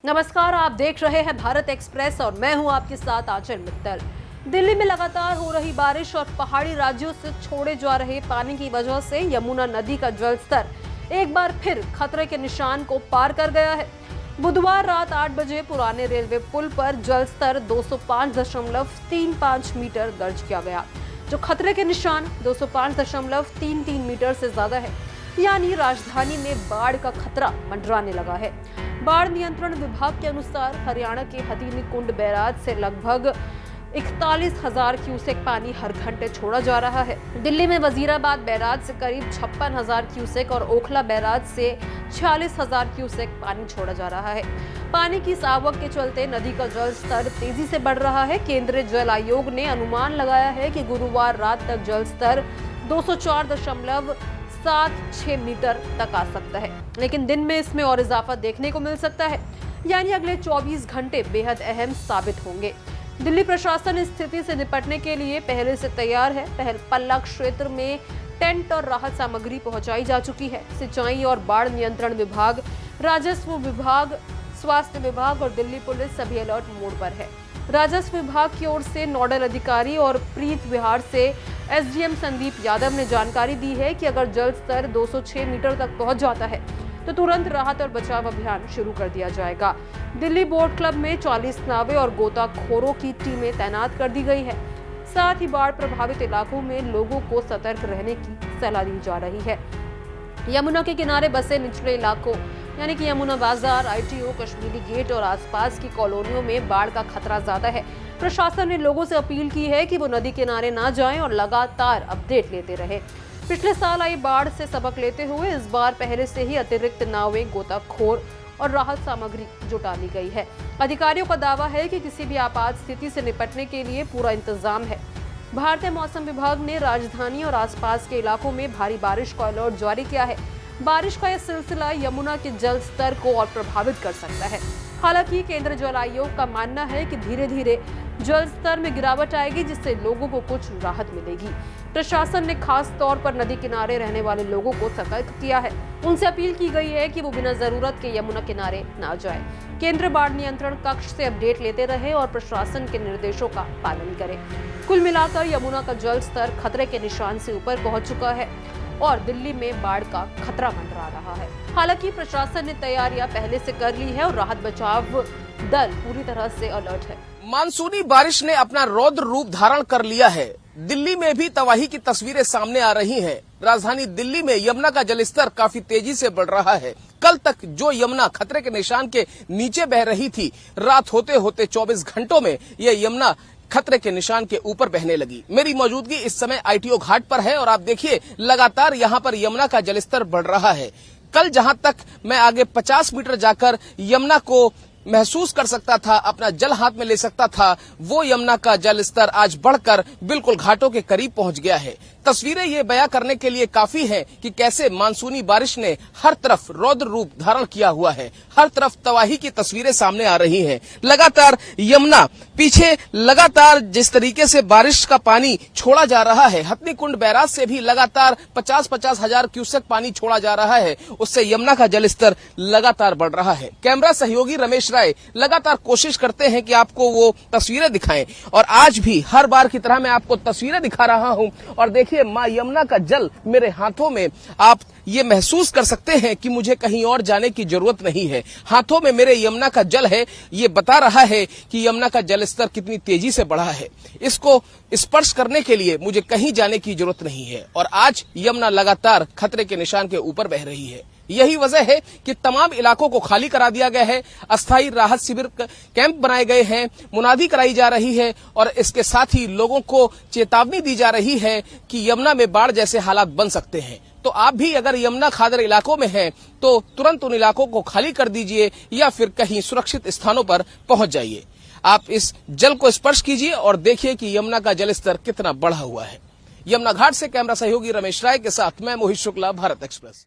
नमस्कार, आप देख रहे हैं भारत एक्सप्रेस और मैं हूं आपके साथ आंचल मित्तल। दिल्ली में लगातार हो रही बारिश और पहाड़ी राज्यों से छोड़े जा रहे पानी की वजह से यमुना नदी का जलस्तर एक बार फिर खतरे के निशान को पार कर गया है। बुधवार रात 8 बजे पुराने रेलवे पुल पर जलस्तर 205.35 मीटर दर्ज किया गया, जो खतरे के निशान 205.33 मीटर से ज्यादा है। यानी राजधानी में बाढ़ का खतरा मंडराने लगा है। बाढ़ नियंत्रण विभाग के अनुसार हरियाणा के हथीनी कुंड बैराज से लगभग 41,000 क्यूसेक पानी हर घंटे छोड़ा जा रहा है। दिल्ली में वजीराबाद बैराज से करीब 56,000 क्यूसेक और ओखला बैराज से 46,000 क्यूसेक पानी छोड़ा जा रहा है। पानी की इस आवक के चलते नदी का जल स्तर तेजी से बढ़ रहा है। केंद्रीय जल आयोग ने अनुमान लगाया है कि गुरुवार रात तक जल स्तर 204.76 मीटर तक आ सकता है, लेकिन दिन में इसमें और इजाफा देखने को मिल सकता है। यानी अगले 24 घंटे बेहद अहम साबित होंगे। दिल्ली प्रशासन इस स्थिति से निपटने के लिए पहले से तैयार है। पल्ला क्षेत्र में टेंट और राहत सामग्री पहुंचाई जा चुकी है। सिंचाई और बाढ़ नियंत्रण विभाग, राजस्व विभाग, स्वास्थ्य विभाग और दिल्ली पुलिस सभी अलर्ट मोड पर है। राजस्व विभाग की ओर से नोडल अधिकारी और प्रीत विहार से एसडीएम संदीप यादव ने जानकारी दी है कि अगर जल स्तर 206 मीटर तक पहुंच जाता है तो तुरंत राहत और बचाव अभियान शुरू कर दिया जाएगा। दिल्ली बोट क्लब में 40 नावें और गोताखोरों की टीमें तैनात कर दी गई है। साथ ही बाढ़ प्रभावित इलाकों में लोगों को सतर्क रहने की सलाह दी जा रही है। यमुना के किनारे बसे निचले इलाकों यानी कि यमुना बाजार, आईटीओ, कश्मीरी गेट और आसपास की कॉलोनियों में बाढ़ का खतरा ज्यादा है। प्रशासन ने लोगों से अपील की है कि वो नदी किनारे ना जाएं और लगातार अपडेट लेते रहें। पिछले साल आई बाढ़ से सबक लेते हुए इस बार पहले से ही अतिरिक्त नावें, गोताखोर और राहत सामग्री जुटा ली गई है। अधिकारियों का दावा है कि किसी भी आपात स्थिति से निपटने के लिए पूरा इंतजाम है। भारतीय मौसम विभाग ने राजधानी और आसपास के इलाकों में भारी बारिश का अलर्ट जारी किया है। बारिश का यह सिलसिला यमुना के जल स्तर को और प्रभावित कर सकता है। हालांकि केंद्रीय जल आयोग का मानना है कि धीरे धीरे जल स्तर में गिरावट आएगी, जिससे लोगों को कुछ राहत मिलेगी। प्रशासन ने खास तौर पर नदी किनारे रहने वाले लोगों को सतर्क किया है। उनसे अपील की गई है कि वो बिना जरूरत के यमुना किनारे ना जाए। केंद्रीय बाढ़ नियंत्रण कक्ष से अपडेट लेते रहे और प्रशासन के निर्देशों का पालन करें। कुल मिलाकर यमुना का जल स्तर खतरे के निशान से ऊपर पहुंच चुका है और दिल्ली में बाढ़ का खतरा मंडरा रहा है। हालांकि प्रशासन ने तैयारियां पहले से कर ली है और राहत बचाव दल पूरी तरह से अलर्ट है। मानसूनी बारिश ने अपना रौद्र रूप धारण कर लिया है। दिल्ली में भी तबाही की तस्वीरें सामने आ रही हैं। राजधानी दिल्ली में यमुना का जलस्तर काफी तेजी से बढ़ रहा है। कल तक जो यमुना खतरे के निशान के नीचे बह रही थी, रात होते होते 24 घंटों में यह यमुना खतरे के निशान के ऊपर बहने लगी। मेरी मौजूदगी इस समय आईटीओ घाट पर है और आप देखिए लगातार यहाँ पर यमुना का जलस्तर बढ़ रहा है। कल जहाँ तक मैं आगे 50 मीटर जाकर यमुना को महसूस कर सकता था, अपना जल हाथ में ले सकता था, वो यमुना का जल स्तर आज बढ़कर बिल्कुल घाटों के करीब पहुंच गया है। तस्वीरें ये बयां करने के लिए काफी हैं कि कैसे मानसूनी बारिश ने हर तरफ रौद्र रूप धारण किया हुआ है। हर तरफ तबाही की तस्वीरें सामने आ रही हैं। लगातार यमुना पीछे लगातार जिस तरीके से बारिश का पानी छोड़ा जा रहा है, हथनी कुंड बैराज से भी लगातार 50-50 हजार क्यूसेक पानी छोड़ा जा रहा है। उससे यमुना का जलस्तर लगातार बढ़ रहा है। कैमरा सहयोगी रमेश राय लगातार कोशिश करते हैं कि आपको वो तस्वीरें दिखाएं और आज भी हर बार की तरह मैं आपको तस्वीरें दिखा रहा हूं और देखिए मां यमुना का जल मेरे हाथों में। आप ये महसूस कर सकते हैं कि मुझे कहीं और जाने की जरूरत नहीं है। हाथों में मेरे यमुना का जल है। ये बता रहा है कि यमुना का जलस्तर कितनी तेजी से बढ़ा है। इसको स्पर्श करने के लिए मुझे कहीं जाने की जरूरत नहीं है और आज यमुना लगातार खतरे के निशान के ऊपर बह रही है। यही वजह है कि तमाम इलाकों को खाली करा दिया गया है। अस्थायी राहत शिविर कैंप बनाए गए हैं, मुनादी कराई जा रही है और इसके साथ ही लोगों को चेतावनी दी जा रही है कि यमुना में बाढ़ जैसे हालात बन सकते हैं। तो आप भी अगर यमुना खादर इलाकों में हैं तो तुरंत उन इलाकों को खाली कर दीजिए या फिर कहीं सुरक्षित स्थानों पर पहुंच जाइए। आप इस जल को स्पर्श कीजिए और देखिए कि यमुना का जलस्तर कितना बढ़ा हुआ है। यमुना घाट से कैमरा सहयोगी रमेश राय के साथ मैं मोहित शुक्ला, भारत एक्सप्रेस।